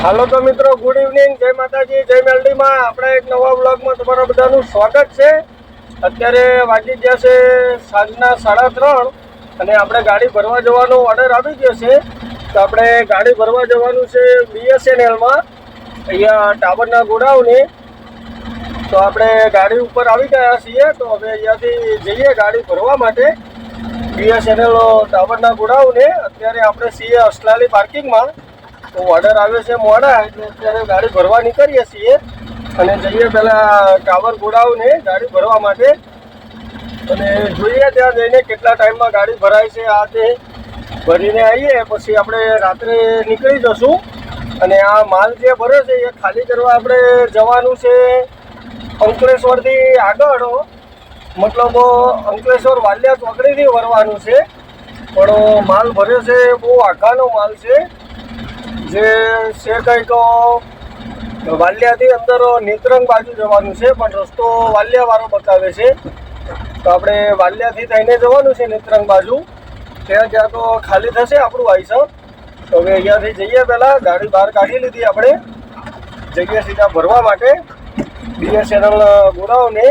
હાલો તો મિત્રો, good evening, જય માતાજી, જય મેલડીમાં. આપણે એક નવા બ્લોગમાં તમારા બધાનું સ્વાગત છે. અત્યારે વાગી ગયા છે સાંજના 3:30 અને આપણે ગાડી ભરવા જવાનો ઓર્ડર આવી ગયો છે. તો આપણે ગાડી ભરવા જવાનું છે BSNLમાં, અહીંયા ટાવરના ગોડાઉને. તો આપણે ગાડી ઉપર આવી ગયા છીએ. તો હવે અહીંયાથી જઈએ ગાડી ભરવા માટે BSNL ટાવરના ગોડાઉને. અત્યારે આપણે છીએ અસલાલી પાર્કિંગમાં. તો ઓર્ડર આવ્યો છે મોડા, એટલે અત્યારે ગાડી ભરવા નીકળીએ છીએ અને જઈએ પહેલાં ટાવર ગોડાઉને ગાડી ભરવા માટે. અને જોઈએ ત્યાં જઈને કેટલા ટાઈમમાં ગાડી ભરાય છે. આ તે ભરીને આવીએ પછી આપણે રાત્રે નીકળી જશું. અને આ માલ જે ભરે છે એ ખાલી કરવા આપણે જવાનું છે અંકલેશ્વરથી આગળ, મતલબ અંકલેશ્વર વાલિયા ચોકડીથી ભરવાનું છે. પણ માલ ભરે છે બહુ આઘાનો માલ છે, જે છે કંઈક વાલિયાથી અંદર નેત્રંગ બાજુ જવાનું છે, પણ રસ્તો વાલિયાવાળો બતાવે છે. તો આપણે વાલિયાથી થઈને જવાનું છે નેત્રંગ બાજુ. ત્યાં તો ખાલી થશે આપણું આઈસર. તો હવે અહીંયાથી જઈએ, પહેલાં ગાડી બહાર કાઢી લીધી આપણે, જઈએ સીધા ભરવા માટે BSNL ગોડાઉને.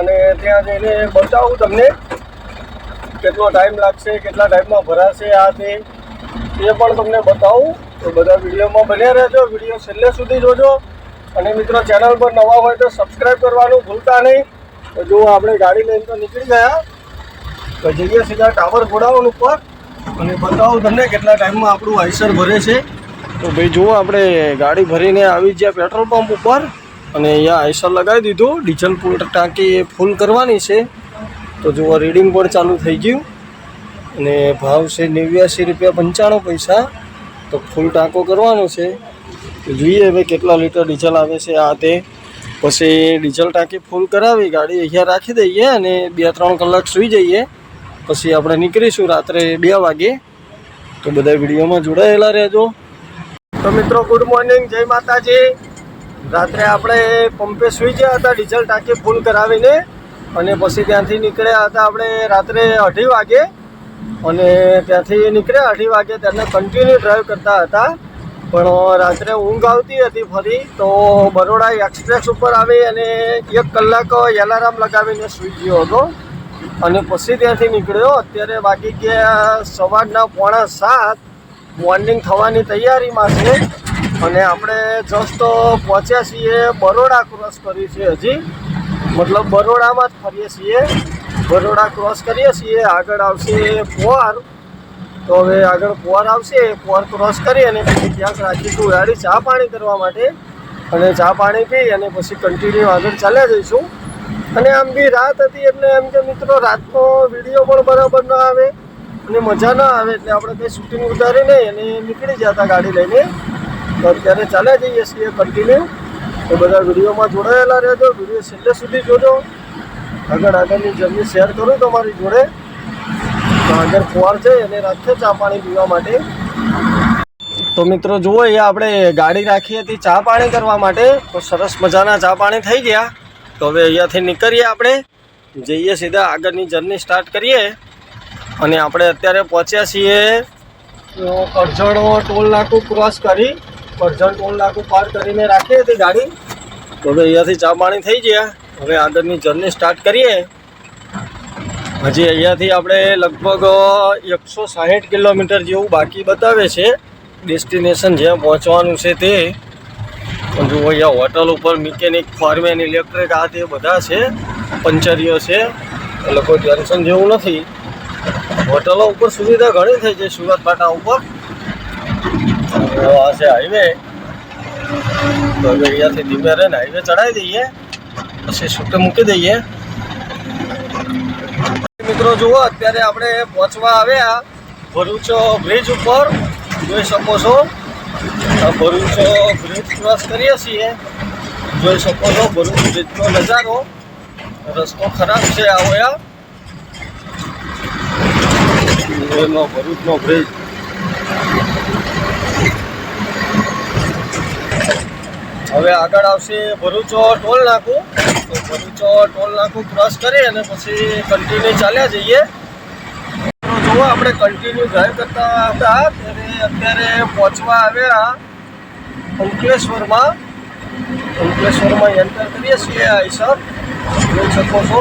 અને ત્યાં જઈને બતાવું તમને કેટલો ટાઈમ લાગશે, કેટલા ટાઈમમાં ભરાશે, આ તે પણ તમને બતાવું. તો બધા વિડીયોમાં બન્યા રહેજો, વિડીયો છેલ્લે સુધી જોજો. અને મિત્રો, ચેનલ પર નવા હોય તો સબસ્ક્રાઈબ કરવાનું ભૂલતા નહીં. તો જો આપણે ગાડી લઈને તો નીકળી ગયા, તો જઈએ સીધા ટાવર ગોડાઉન ઉપર અને બતાવું તમને કેટલા ટાઈમમાં આપણું આઈસર ભરે છે. તો ભાઈ જુઓ, આપણે ગાડી ભરીને આવી ગયા પેટ્રોલ પંપ ઉપર અને અહીંયા આઈસર લગાવી દીધું. ડીઝલ ફૂલ ટાંકી ફૂલ કરવાની છે. તો જુઓ, રીડિંગ પણ ચાલુ થઈ ગયું અને ભાવ છે ₹89.95. તો ફૂલ ટાંકો કરવાનો છે. તો જોઈએ હવે કેટલા લીટર ડીઝલ આવે છે, આ તે. પછી ડીઝલ ટાંકી ફૂલ કરાવી ગાડી અહીંયા રાખી દઈએ અને 2-3 કલાક સૂઈ જઈએ. પછી આપણે નીકળીશું રાત્રે 2 વાગે. તો બધા વિડીયોમાં જોડાયેલા રહેજો. તો મિત્રો, ગુડ મોર્નિંગ, જય માતાજી. રાત્રે આપણે પંપે સૂઈ ગયા હતા ડીઝલ ટાંકી ફૂલ કરાવીને, અને પછી ત્યાંથી નીકળ્યા હતા આપણે રાત્રે 2:30 વાગે. અને ત્યાંથી નીકળ્યા 2:30 વાગે, તેને કન્ટિન્યુ ડ્રાઈવ કરતા હતા. પણ રાત્રે ઊંઘ આવતી હતી ફરી, તો બરોડા એક્સપ્રેસ ઉપર આવી અને 1 કલાક એલાર્મ લગાવીને સૂઈ ગયો હતો. અને પછી ત્યાંથી નીકળ્યો. અત્યારે વાગી ગયા સવારના 6:45, મોર્નિંગ થવાની તૈયારીમાં છે. અને આપણે જસ્ટ પહોંચ્યા છીએ, બરોડા ક્રોસ કરી છે હજી, મતલબ બરોડામાં જ ફરીએ છીએ. બરોડા ક્રોસ કરીએ છીએ, આગળ આવશે પોર. તો હવે આગળ પોર આવશે, પોર ક્રોસ કરી અને પછી ત્યાં રાખીશું ગાડી ચા પાણી કરવા માટે. અને ચા પાણી પી અને પછી કન્ટિન્યુ આગળ ચાલ્યા જઈશું. અને આમ બી રાત હતી, એટલે એમ કે મિત્રો, રાતનો વિડીયો પણ બરાબર ન આવે અને મજા ના આવે, એટલે આપણે કંઈ શૂટિંગ ઉતારી નહીં અને નીકળી જતા ગાડી લઈને. તો અત્યારે ચાલ્યા જઈએ છીએ કન્ટિન્યુ. તો બધા વિડીયોમાં જોડાયેલા રહેજો, વિડીયો છેલ્લે સુધી જોજો. આગળની જર્ની શેર કરું તમારી જોડે. તો આગળ પોર છે અને રાખીએ ચા પાણી પીવા માટે. તો મિત્રો જુઓ, અહીંયા આપણે ગાડી રાખી હતી ચા પાણી કરવા માટે. તો સરસ મજાના ચા પાણી થઈ ગયા. તો હવે અહીંયાથી નીકળીએ, આપણે જઈએ સીધા આગળની જર્ની સ્ટાર્ટ કરીએ. અને આપણે અત્યારે પહોંચ્યા છીએ કરજણ ટોલ નાકું ક્રોસ કરી, કરજણ ટોલ નાકું પાર કરીને રાખી હતી ગાડી. તો હવે અહીંયાથી ચા પાણી થઈ ગયા. હવે આગળની જર્ની સ્ટાર્ટ કરીએ. હજી અહીંયાથી આપણે લગભગ 160 કિલોમીટર જેવું બાકી બતાવે છે ડેસ્ટિનેશન જ્યાં પહોંચવાનું છે તે. જો અહીંયા હોટલ ઉપર મિકેનિક, ફોરમેન, ઇલેક્ટ્રિક, આ તે બધા છે, પંચરીઓ છે, એટલે કોઈ ટેન્શન જેવું નથી. હોટલો ઉપર સુવિધા ઘણી થઈ છે સુરત પાટા ઉપર. આ છે હાઈવે. તો હવે અહીંયાથી ધીમે રહીને હાઈવે ચડાવી દઈએ, પછી છૂટે મૂકી દઈએ. મિત્રો જુઓ, અત્યારે આપણે પહોંચવા આવ્યા ભરૂચ બ્રિજ ઉપર. જોઈ શકો છો, ભરૂચ બ્રિજ ક્રોસ કરીએ છીએ. જોઈ શકો છો ભરૂચ બ્રિજનો નજારો. રસ્તો ખરાબ છે આવ્યા ભરૂચનો બ્રિજ. હવે આગળ આવશે ભરૂચ ટોલ નાકું. તો ભરૂચ ટોલ નાકું ક્રોસ કરી અને પછી કન્ટિન્યુ ચાલ્યા જઈએ. જુઓ, આપણે કન્ટિન્યુ ડ્રાઈવ કરતા હતા ત્યારે અત્યારે પહોંચવા આવ્યા અંકલેશ્વરમાં એન્ટર કરીએ છીએ આઈસર જોઈ શકો છો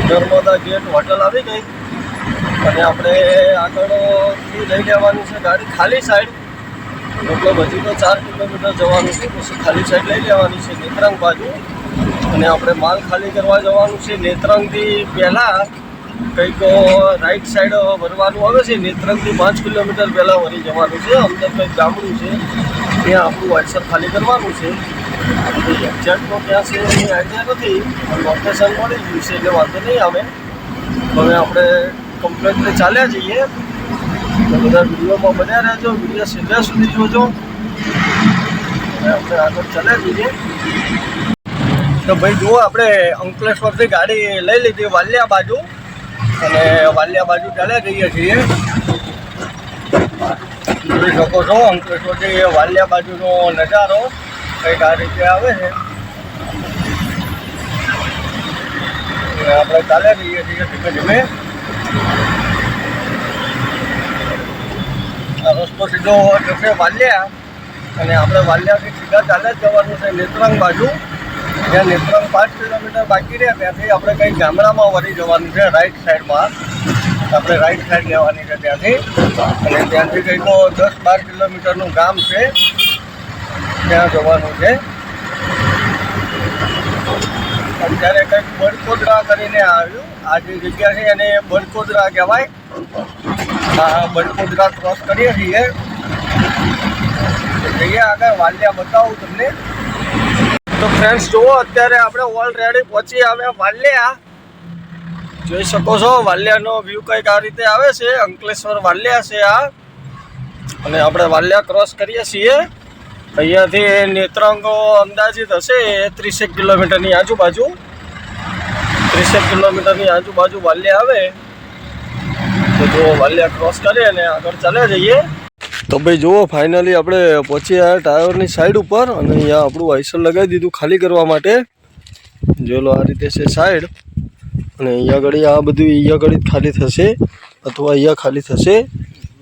નર્મદા ગેટ હોટલ આવી ગઈ અને આપણે આગળથી લઈ લેવાની છે ગાડી ખાલી સાઈડ મતલબ હજી તો 4 કિલોમીટર જવાનું છે પછી ખાલી સાઈડ લઈ લેવાની છે નેત્રંગ બાજુ અને આપણે માલ ખાલી કરવા જવાનું છે નેત્રંગથી પહેલાં કંઈક રાઈટ સાઈડ ભરવાનું આવે છે નેત્રંગથી 5 કિલોમીટર પહેલાં વળી જવાનું છે અંદર કંઈક ગામડું છે ત્યાં આપણું આઈસર ખાલી કરવાનું છે એક્ઝેક્ટ તો ત્યાં છે એની આઈડિયા નથી લોકેશન મળી ગયું છે એટલે વાંધો નહીં આવે હવે આપણે કમ્પ્લેટલી ચાલ્યા જઈએ તો બધા વિડીયોમાં બન્યા રહેજો વિડીયો છેલ્લે સુધી જોજો અને આપણે આગળ ચાલ્યા જઈએ તો ભાઈ જુઓ આપણે અંકલેશ્વરથી ગાડી લઈ લીધી વાલિયા બાજુ અને વાલિયા બાજુ ચાલ્યા જઈએ છીએ જોઈ શકો છો અંકલેશ્વરથી વાલિયા બાજુનો નજારો કંઈક આ રીતે આવે છે આપણે ચાલ્યા જઈએ છીએ ધીમે ધીમે આ રસ્તો સીધો જશે વાલિયા અને આપણે વાલિયાથી સીધા ચાલ્યા જ જવાનું છે નેત્રંગ બાજુ જ્યાં નેત્રંગ 5 કિલોમીટર બાકી રહ્યા ત્યાંથી આપણે કંઈક ગામડામાં વળી જવાનું છે રાઈટ સાઈડમાં આપણે રાઈટ સાઈડ લેવાની છે ત્યાંથી અને ત્યાંથી કંઈક 10-12 કિલોમીટરનું ગામ છે ત્યાં જવાનું છે અત્યારે કંઈક બળકોદરા કરીને આવ્યું આ જે જગ્યા છે એને બળકોદરા કહેવાય હા બળકોદરા ક્રોસ કરીએ છીએ જઈએ આગળ વાલિયા બતાવું તમને તો ફ્રેન્ડ્સ જુઓ અત્યારે આપણે ઓલરેડી પહોંચી આવ્યા વાલિયા જોઈ શકો છો વાલિયાનો વ્યૂ કંઈક આ રીતે આવે છે અંકલેશ્વર વાલિયા છે આ અને આપણે વાલિયા ક્રોસ કરીએ છીએ અહીંયાથી નેત્રંગ અંદાજિત હશે 30 કિલોમીટરની આજુબાજુ 30 કિલોમીટરની આજુબાજુ વાલિયા આવે તો જો વાલિયા ક્રોસ કરીએ અને આગળ ચાલ્યા જઈએ તો ભાઈ જુઓ ફાઇનલી આપણે પહોંચી આવ્યા ટાયરની સાઈડ ઉપર અને અહીંયા આપણું આઈસર લગાવી દીધું ખાલી કરવા માટે જોઈ લો આ રીતે છે સાઈડ અને અહીંયા આગળ આ બધું અહીંયા આગળ જ ખાલી થશે અથવા અહીંયા ખાલી થશે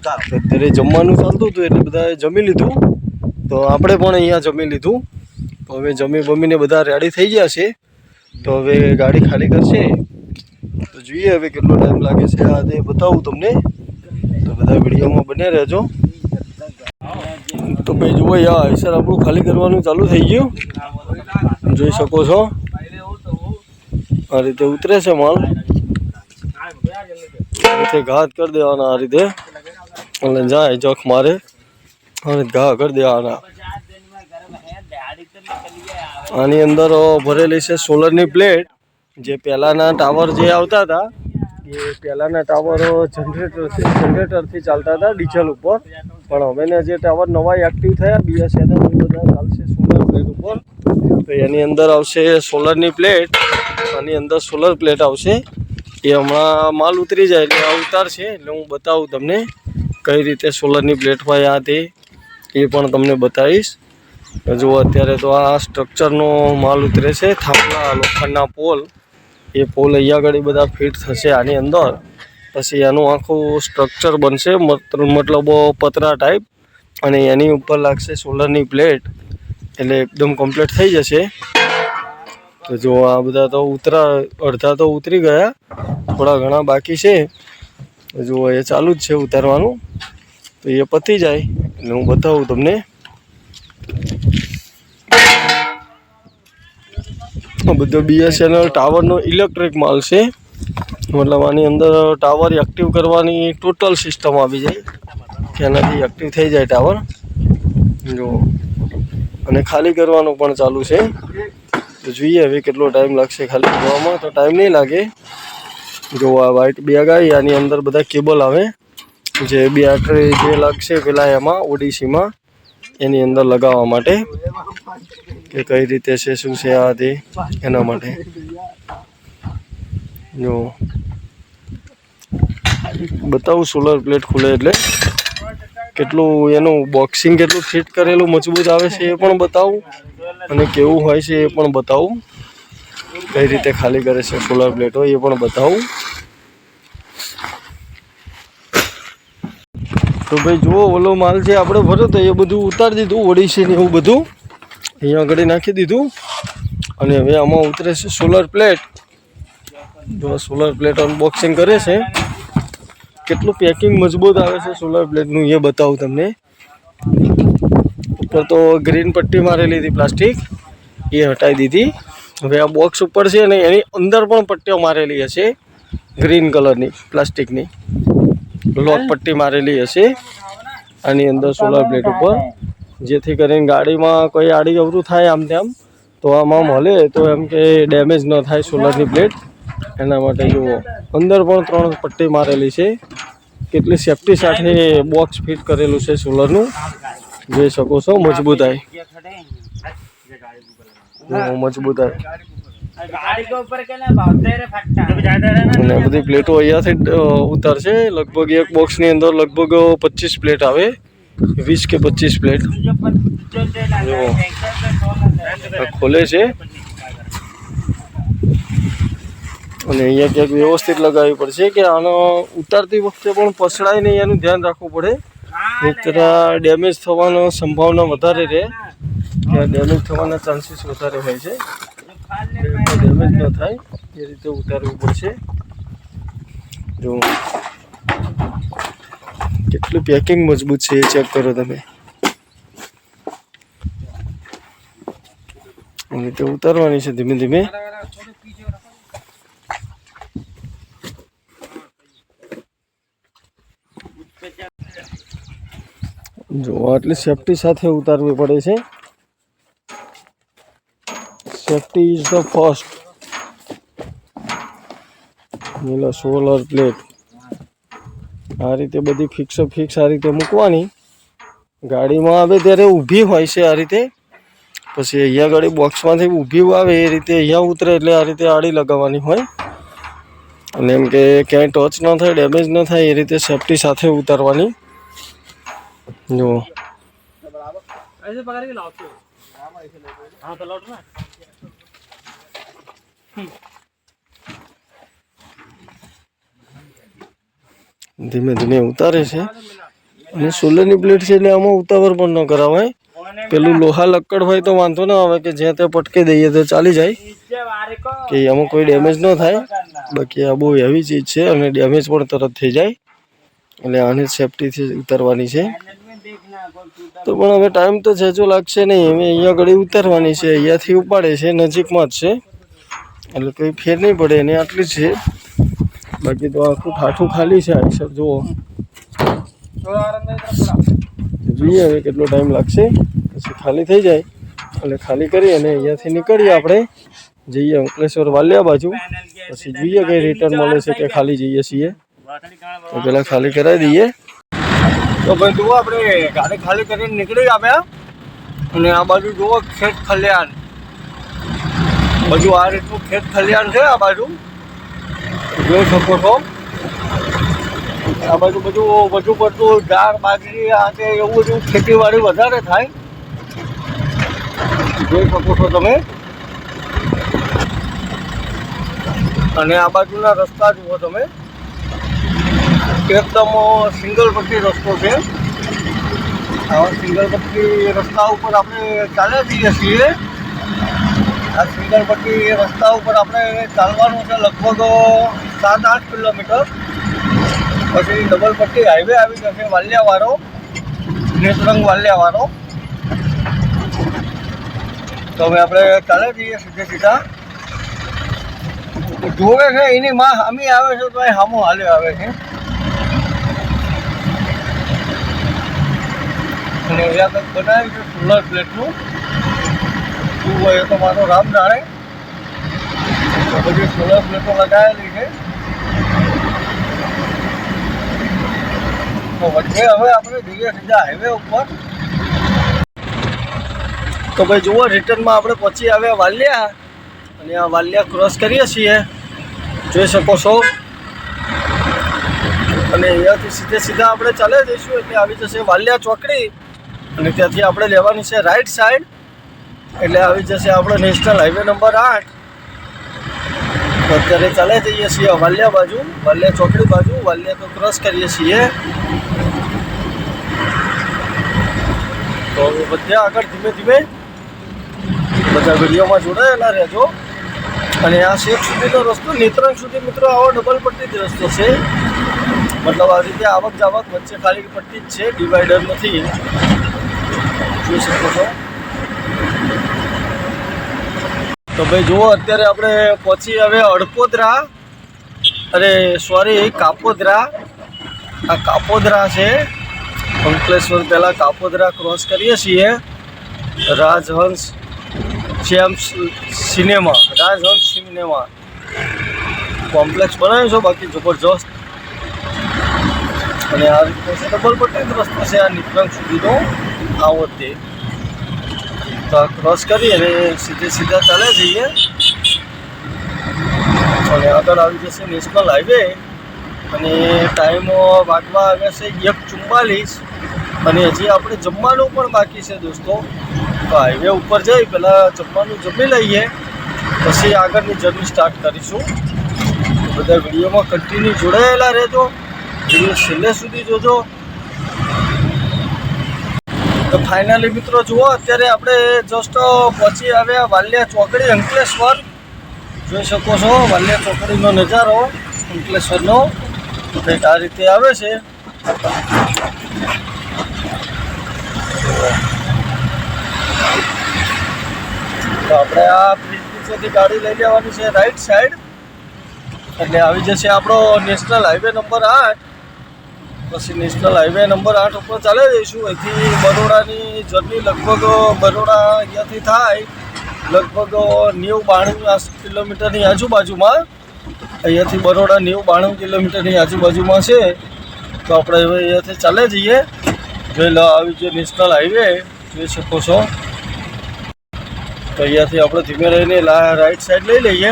અત્યારે જમવાનું ચાલતું હતું એટલે બધાએ જમી લીધું તો આપણે પણ અહીંયા જમી લીધું તો હવે જમીને બધા રેડી થઈ ગયા છે તો હવે ગાડી ખાલી કરશે તો જોઈએ હવે કેટલો ટાઈમ લાગે છે આ તે બતાવું તમને તો બધા વિડીયોમાં બન્યા રહેજો તો ભાઈ જુઓ યા આઈસર આપણું ખાલી કરવાનું ચાલુ થઈ ગયું જોઈ શકો છો આ રીતે ઉતરે છે માલ આ રીતે ઘાત કરી દેવાના આ રીતે અને જાય જખ મારે અને ઘા કરી દેવાના આની અંદર ભરેલી છે સોલરની પ્લેટ જે પહેલાંના ટાવર જે આવતા હતા એ પહેલાંના ટાવર જનરેટરથી ચાલતા હતા ડીઝલ ઉપર પણ હવેના જે ટાવર નવા એક્ટિવ થયા BSNL બધા ચાલશે સોલર પ્લેટ ઉપર તો એની અંદર આવશે સોલરની પ્લેટ આની અંદર સોલર પ્લેટ આવશે એ હમણાં માલ ઉતરી જાય એટલે આ ઉતારશે એટલે હું બતાવું તમને કઈ રીતે સોલરની પ્લેટમાં આ તે એ પણ તમને બતાવીશ જો અત્યારે તો આ સ્ટ્રક્ચરનો માલ ઉતરે છે થાંભલા લોખંડના પોલ એ પોલ અહીંયા આગળ બધા ફિટ થશે આની અંદર પછી એનું આખું સ્ટ્રક્ચર બનશે મતલબ પતરા ટાઈપ અને એની ઉપર લાગશે સોલરની પ્લેટ એટલે એકદમ કમ્પ્લીટ થઈ જશે તો જો આ બધા તો અડધા તો ઉતરી ગયા થોડા ઘણા બાકી છે જો એ ચાલુ જ છે ઉતારવાનું તો એ પતી જાય એટલે હું બતાવું તમને બધો BSNL ટાવરનો ઇલેક્ટ્રિક માલ છે મતલબ આની અંદર ટાવર એક્ટિવ કરવાની ટોટલ સિસ્ટમ આવી જાય કે એનાથી એક્ટિવ થઈ જાય ટાવર જો અને ખાલી કરવાનું પણ ચાલુ છે તો જોઈએ હવે કેટલો ટાઈમ લાગશે ખાલી કરવામાં તો ટાઈમ નહીં લાગે જો આ વ્હાઇટ બેગ આવી આની અંદર બધા કેબલ આવે જે બેટરી જે લાગશે પેલા એમાં ઓડીસીમાં એની અંદર લગાવવા માટે કે કઈ રીતે છે શું છે આ તે એના માટે જો બતાવું સોલર પ્લેટ ખુલે એટલે કેટલું એનું બોક્સિંગ કેટલું ફિટ કરેલું મજબૂત આવે છે એ પણ બતાવું અને કેવું હોય છે એ પણ બતાવું કઈ રીતે ખાલી કરે છે સોલર પ્લેટો એ પણ બતાવું તો ભાઈ જુઓ ઓલો માલ જે આપણે ભર્યો તો એ બધું ઉતારી દીધું, ઓડિસી ને એવું બધું અહીંયા આગળ નાખી દીધું. અને હવે આમાં ઉતરે છે સોલર પ્લેટ. જો સોલર પ્લેટ અનબોક્સિંગ કરે છે. કેટલું પેકિંગ મજબૂત આવે છે સોલર પ્લેટનું એ બતાવું તમને. ઉપર તો ગ્રીન પટ્ટી મારેલી હતી પ્લાસ્ટિક, એ હટાવી દીધી. હવે આ બોક્સ ઉપર છે ને એની અંદર પણ પટ્ટીઓ મારેલી હશે ગ્રીન કલરની પ્લાસ્ટિકની, લોક પટ્ટી મારેલી હશે આની અંદર સોલર પ્લેટ ઉપર, જેથી કરીને ગાડીમાં કોઈ આડી અવરું થાય આમ તેમ તો આમાં મળે તો એમ કે ડેમેજ ન થાય સોલરની પ્લેટ. એના માટે જુઓ અંદર પણ 3 પટ્ટી મારેલી છે. કેટલી સેફટી સાથે બોક્સ ફિટ કરેલું છે સોલરનું, જોઈ શકો છો. મજબૂતાઈ મજબૂતાઈ અને બધી પ્લેટો અહીંયાથી ઉતારશે. લગભગ એક બોક્સની અંદર લગભગ 25 પ્લેટ આવે, 20 કે 25 પ્લેટ. ખોલે છે અને અહીંયા ક્યાંક વ્યવસ્થિત લગાવવી પડશે કે આનો ઉતારતી વખતે પણ પસડાય નહીં, એનું ધ્યાન રાખવું પડે. નહીંતર ડેમેજ થવાનો સંભાવના વધારે રહે, ડેમેજ થવાના ચાન્સીસ વધારે હોય છે. ડેમેજ ન થાય એ રીતે ઉતારવું પડશે. જો કેટલું પેકિંગ મજબૂત છે એ ચેક કરો તમે. એ રીતે ઉતારવાની છે ધીમે ધીમે. જો આટલી સેફટી સાથે ઉતારવી પડે છે. Safety is the first. પેલા સોલર પ્લેટ આ રીતે બધી ફિક્સ આ રીતે મૂકવાની. ગાડીમાં આવે ત્યારે ઊભી હોય છે આ રીતે, પછી અહીંયા ગાડી બોક્સમાંથી ઊભી આવે એ રીતે અહીંયા ઉતરે એટલે આ રીતે આડી લગાવવાની હોય. અને એમ કે ક્યાંય ટચ ન થાય, ડેમેજ ન થાય એ રીતે સેફટી સાથે ઉતારવાની. જો ધીમે ધીમે ઉતારે છે. અને સોલરની પ્લેટ છે એટલે આમાં ઉતાવળ પણ ન કરાવાય. પેલું લોહા લક્કડ હોય તો વાંધો ના આવે કે જ્યાં ત્યાં પટકી દઈએ તો ચાલી જાય, કે આમાં કોઈ ડેમેજ ન થાય. બાકી આ બહુ હેવી ચીજ છે અને ડેમેજ પણ તરત થઈ જાય, એટલે આને સેફટીથી ઉતારવાની છે. તો પણ હવે ટાઈમ તો જજો લાગશે નહીં. હવે અહીંયા આગળ ઉતારવાની છે, અહીંયાથી ઉપાડે છે, નજીકમાં જ છે એટલે કંઈ ફેર નહીં પડે. એને આટલી જ છે, બાકી તો આખું ઠાઠું ખાલી છે. આ સર જુઓ, જોઈએ હવે કેટલો ટાઈમ લાગશે. પછી ખાલી થઈ જાય એટલે ખાલી કરી અને અહીંયાથી નીકળીએ આપણે, જઈએ અંકલેશ્વર વાલિયા બાજુ. પછી જોઈએ કઈ રિટર્ન મળે છે કે ખાલી જઈએ છીએ. તો પેલા ખાલી કરાવી દઈએ. તો ભાઈ જુઓ આપણે ગાડી ખાલી કરીને નીકળી આવ્યા અને આ બાજુ જુઓ ખેત ખલિયાણ, બધું આ રીતનું ખેત ખલિયાણ છે. આ બાજુ જોઈ શકો છો. આ બાજુ બધું પડતું ડાળ બાજરી આ તે એવું બધું ખેતીવાડી વધારે થાય, જોઈ શકો છો તમે. અને આ બાજુના રસ્તા જુઓ તમે, એકદમ સિંગલ પટ્ટી રસ્તો છે. આવા સિંગલ પટ્ટી રસ્તા ઉપર આપણે ચાલ્યા જઈએ છીએ. આ સિંગલ પટ્ટી રસ્તા ઉપર આપણે ચાલવાનું છે લગભગ 7-8 કિલોમીટર. પછી ડબલ પટ્ટી હાઈવે આવી જશે વાલિયાવાળો, નેત્રંગ વાલિયાવાળો. તો હવે આપણે ચાલ્યા જઈએ સીધા. જોવે છે એની માં સામી આવે છે તો એ સામો હાલે આવે છે. અને અહીંયા કંઈક બનાવ્યું છે સોલર પ્લેટનું, શું હોય એ તો મારો રામ જાણે. બધી સોલર પ્લેટો લગાવેલી છે. તો વચ્ચે હવે આપણે જઈએ સીધા હાઈવે ઉપર. તો ભાઈ જુઓ રિટર્નમાં આપણે પહોંચી આવ્યા વાલિયા, અને આ વાલિયા ક્રોસ કરીએ છીએ, જોઈ શકો છો. અને અહીંયાથી સીધા આપણે ચાલ્યા જઈશું એટલે આવી જશે વાલિયા ચોકડી. અને ત્યાંથી આપણે લેવાની છે રાઈટ સાઈડ, એટલે આવી જશે આપણો નેશનલ હાઈવે નંબર 8. તો અત્યારે ચાલ્યા જઈએ છીએ વાલિયા બાજુ, વાલિયા ચોકડી બાજુ. વાલિયા તો ક્રોસ કરીએ છીએ. તો બધે આગળ ધીમે ધીમે બધા વિડીયોમાં જોડાયેલા રહેજો. અને આ શેખ સુધીનો રસ્તો નેત્રંગ સુધી મિત્રો આવો ડબલ પટ્ટી જ રસ્તો છે. મતલબ આ રીતે આવક જાવક વચ્ચે ખાલી પટ્ટી જ છે, ડિવાઈડર નથી. જોઈ શકો છો. તો ભાઈ જુઓ, અત્યારે આપણે પહોંચી હવે અડપોદરા, અરે સોરી કાપોદરા. આ કાપોદરા છે. અંકલેશ્વર પહેલાં કાપોદરા ક્રોસ કરીએ છીએ. રાજહંસ સિનેમા, રાજહંસ સિનેમા કોમ્પ્લેક્સ બનાવ્યું છે, બાકી જબરજસ્ત. અને આ રીતે ડબલ પટ્ટી રસ્તો છે આ નેત્રંગ સુધીનો આવો તે. તો આ ક્રોસ કરી અને સીધા ચાલે જઈએ. અને આગળ આવી જશે નેશનલ હાઈવે. અને ટાઈમ વાગવા આવ્યા છે 1:44. અને હજી આપણે જમવાનું પણ બાકી છે દોસ્તો. તો હાઈવે ઉપર જઈ પહેલાં જમવાનું જમી લઈએ, પછી આગળની જર્ની સ્ટાર્ટ કરીશું. બધા વિડીયોમાં કન્ટિન્યુ જોડાયેલા રહેજો, વિડીયો છેલ્લે સુધી જોજો. તો ફાઇનલી મિત્રો જુઓ, અત્યારે આપણે જસ્ટ પહોંચી આવ્યા વાલિયા ચોકડી અંકલેશ્વર. જોઈ શકો છો વાલિયા ચોકડીનો નજારો અંકલેશ્વરનો કંઈક આ રીતે આવે છે. તો આપણે આ બ્રિજ નીચેથી ગાડી લઈ લેવાની છે રાઈટ સાઈડ, એટલે આવી જશે આપણો નેશનલ હાઈવે નંબર 8. પછી નેશનલ હાઈવે નંબર 8 ઉપર ચાલે જઈશું. અહીંથી બરોડાની જર્ની લગભગ બરોડા અહીંયાથી થાય લગભગ 90-92 કિલોમીટરની આજુબાજુમાં. અહીંયાથી બરોડા 90-92 કિલોમીટરની આજુબાજુમાં છે. તો આપણે હવે અહીંયાથી ચાલે જઈએ. જોઈ લો, આવી જે નેશનલ હાઈવે જોઈ શકો છો. તો અહીંયાથી આપણે ધીમે રહીને રાઈટ સાઈડ લઈ લઈએ,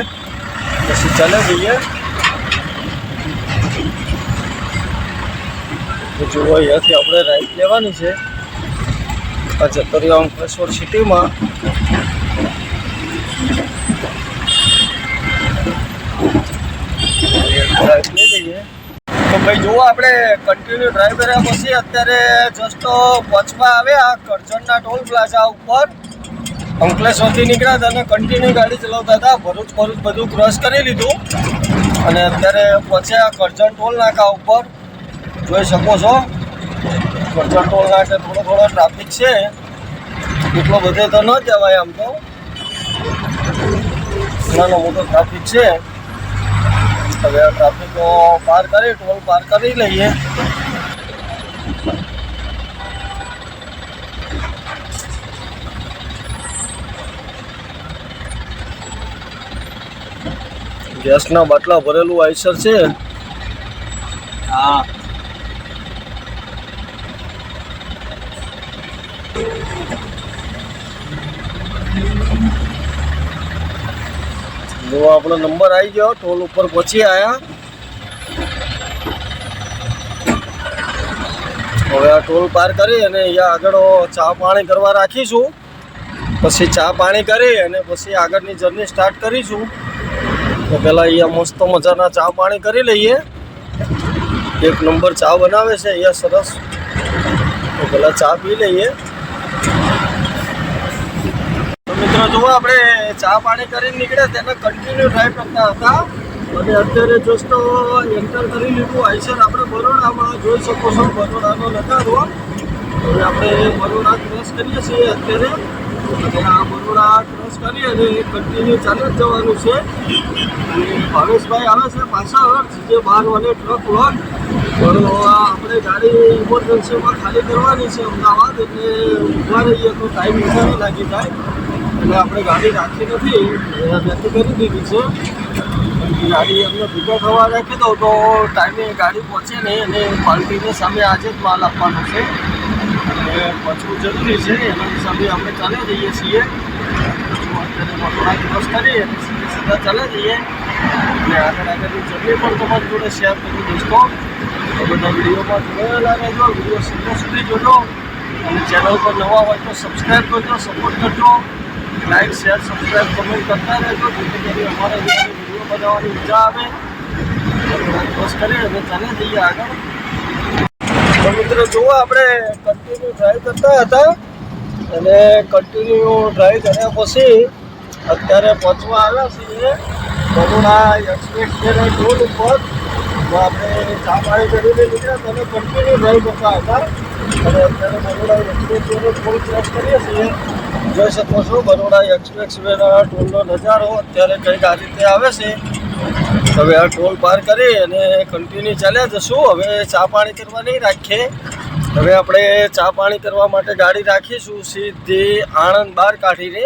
પછી ચાલે જઈએ. તો જુઓ, અહીંયાથી આપણે રાઈટ લેવાની છે. આ જતરિયા અંકલેશ્વર સિટીમાં. રાઈટ લઈ લઈએ. તો ભાઈ જુઓ, આપણે કન્ટિન્યુ ડ્રાઈવ કર્યા પછી અત્યારે જસ્ટ પહોંચવા આવ્યા કરજણના ટોલ પ્લાઝા ઉપર. અંકલેશ્વરથી નીકળ્યા હતા અને કન્ટિન્યુ ગાડી ચલાવતા હતા. ભરૂચ બધું ક્રોસ કરી લીધું અને અત્યારે પહોંચ્યા કરજણ ટોલ નાકા ઉપર. જોઈ શકો છો, કરજણ ટોલ નાકે થોડો ટ્રાફિક છે. એટલો બધે તો ન જવાય, આમ તો નાનો મોટો ટ્રાફિક છે. હવે આ ટ્રાફિક પાર કરી, ટોલ પાર કરી લઈએ. ગેસના બાટલા ભરેલું આઈસર છે. હા, જો આપણો નંબર આવી ગયો. ટોલ ઉપર પહોંચી આવ્યા. હવે આ ટોલ પાર કરી અને અહીંયા આગળ ચા પાણી કરવા રાખીશું. પછી ચા પાણી કરી અને પછી આગળની જર્ની સ્ટાર્ટ કરીશું. તો પહેલાં અહીંયા મસ્ત મજાના ચા પાણી કરી લઈએ. એક નંબર ચા બનાવે છે અહીંયા સરસ. તો પહેલાં ચા પી લઈએ. તો મિત્રો જુઓ, આપણે ચા પાણી કરીને નીકળ્યા, તેને કન્ટિન્યુ ડ્રાઈવ કરતા હતા. અને અત્યારે જસ્ટ એન્ટર કરી લીધું આઈસર આપણે બરોડામાં. જોઈ શકો છો બરોડાનો નજારો. હવે આપણે બરોડા ક્રોસ કરીએ છીએ અત્યારે. અને આ બરોડા ક્રોસ કરી અને કન્ટિન્યુ ચાલે જ જવાનું છે. અને ભાવેશભાઈ આવે છે પાછળ, જે 12 વાગે ટ્રક લોક. પણ આપણે ગાડી ઇમરજન્સીમાં ખાલી કરવાની છે અમદાવાદ, એટલે ઊભા રહીએ તો ટાઈમ વધારે લાગી જાય. એટલે આપણે ગાડી રાખી નથી, નથી કરી દીધી છે. ગાડી અમને ભેગા થવા રાખી દઉં તો ટાઈમે ગાડી પહોંચે નહીં. અને પાર્ટીને સામે આજે જ માલ આપવાનો છે, એટલે પહોંચવું જરૂરી છે. એના હિસાબે આપણે ચાલે જઈએ છીએ. અત્યારે મકડા ક્રોસ કરીએ અને સીધા ચાલે જઈએ. અને આગળની જર્ની પણ તમારી જોડે શેર કરી દોસ્તો. તો બધા વિડીયોમાં જોડાયેલા રહેજો, વિડીયો છેલ્લે સુધી જોજો. અને ચેનલ પર નવા હોય તો સબસ્ક્રાઈબ કરજો, સપોર્ટ કરજો. લાઈક, શેર, સબસ્ક્રાઈબ, કમેન્ટ કરતા રહેજો, જેથી કરી અમારા વિડીયો બનાવવાની મજા આવે. ક્રોસ કરીએ અને ચાલે જઈએ આગળ. તો મિત્રો જુઓ, આપણે કન્ટિન્યુ ડ્રાઈવ કરતા હતા અને કન્ટિન્યુ ડ્રાઈવ કર્યા પછી અત્યારે પહોંચવા આવ્યા છીએ બરોડા એક્સપ્રેસ વેના ટોલ ઉપર. તો આપણે ચા પાણી કરીને નીકળ્યા તો કન્ટિન્યુ ડ્રાઈવ કરતા હતા અને અત્યારે બરોડા એક્સપ્રેસ વેનો ટોલ ક્રોસ કરીએ છીએ. જોઈ શકો છો બરોડા એક્સપ્રેસ વેના ટોલનો નજારો અત્યારે કંઈક આ રીતે આવે છે. હવે આ ટોલ પાર કરી અને કન્ટિન્યુ ચાલ્યા જશું. હવે ચા પાણી કરવા નહીં રાખીએ. હવે આપણે ચા પાણી કરવા માટે ગાડી રાખીશું સીધી આણંદ બહાર કાઢીને.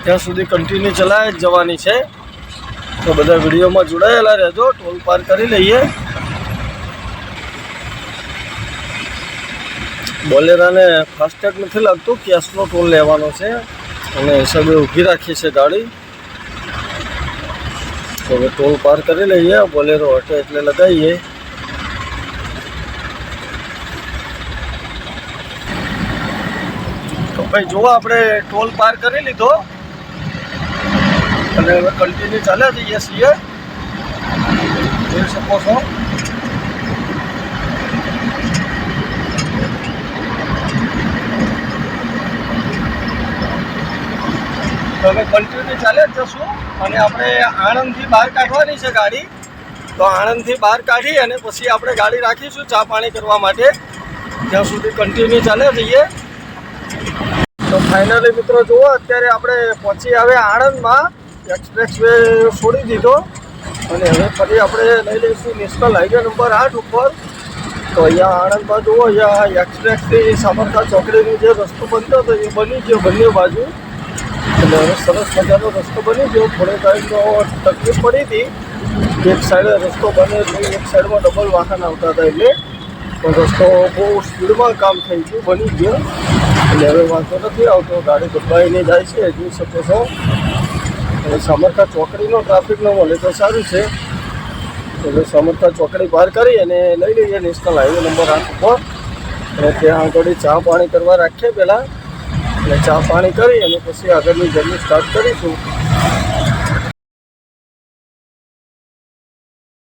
ત્યાં સુધી કન્ટિન્યુ ચલાવી જ જવાની છે. તો બધા વિડીયોમાં જોડાયેલા રહેજો. ટોલ પાર કરી લઈએ. બોલેરાને ફાસ્ટેગ નથી લાગતું, કેશનો ટોલ લેવાનો છે અને હિસાબે ઊભી રાખી છે ગાડી. તો હવે ટોલ પાર કરી લઈએ. બોલેરો હટે એટલે લગાવીએ. તો ભાઈ જુઓ આપણે ટોલ પાર કરી લીધો અને હવે કન્ટિન્યુ ચાલ્યા જઈએ છીએ. જોઈ શકો છો. તો હવે કન્ટિન્યુ ચાલ્યા જ જશું અને આપણે આણંદથી બહાર કાઢવાની છે ગાડી. તો આણંદથી બહાર કાઢી અને પછી આપણે ગાડી રાખીશું ચા પાણી કરવા માટે. ત્યાં સુધી કન્ટિન્યુ ચાલ્યા જઈએ. તો ફાઇનલી મિત્રો જુઓ અત્યારે આપણે પહોંચી આવ્યા આણંદમાં. એક્સપ્રેસ વે છોડી દીધો અને હવે ફરી આપણે લઈ લઈશું નેશનલ હાઈવે નંબર 8 ઉપર. તો અહીંયા આણંદમાં જુઓ, અહીંયા એક્સપ્રેસથી સાબરકા ચોકડીનો જે રસ્તો બનતો હતો એ બની ગયો બંને બાજુ. એટલે હવે સરસ મજાનો રસ્તો બની ગયો. થોડે ટાઈમનો તકલીફ પડી હતી. એક સાઈડે રસ્તો બને એટલે એક સાઈડમાં ડબલ વાહન આવતા હતા એટલે પણ રસ્તો બહુ સ્પીડમાં કામ થઈ ગયું, બની ગયો. એટલે હવે વાંધો નથી આવતો. ગાડી દબાઈને જાય છે, જોઈ શકો છો. હવે સામરકા ચોકડીનો ટ્રાફિક ન મળે તો સારું છે. એટલે સામરકા ચોકડી પાર કરી અને લઈ લઈએ નેશનલ હાઈવે નંબર 8 ઉપર. અને ત્યાં આગળ ચા પાણી કરવા રાખીએ પહેલાં. એટલે ચા પાણી કરી અને પછી આગળની જર્ની સ્ટાર્ટ કરીશું.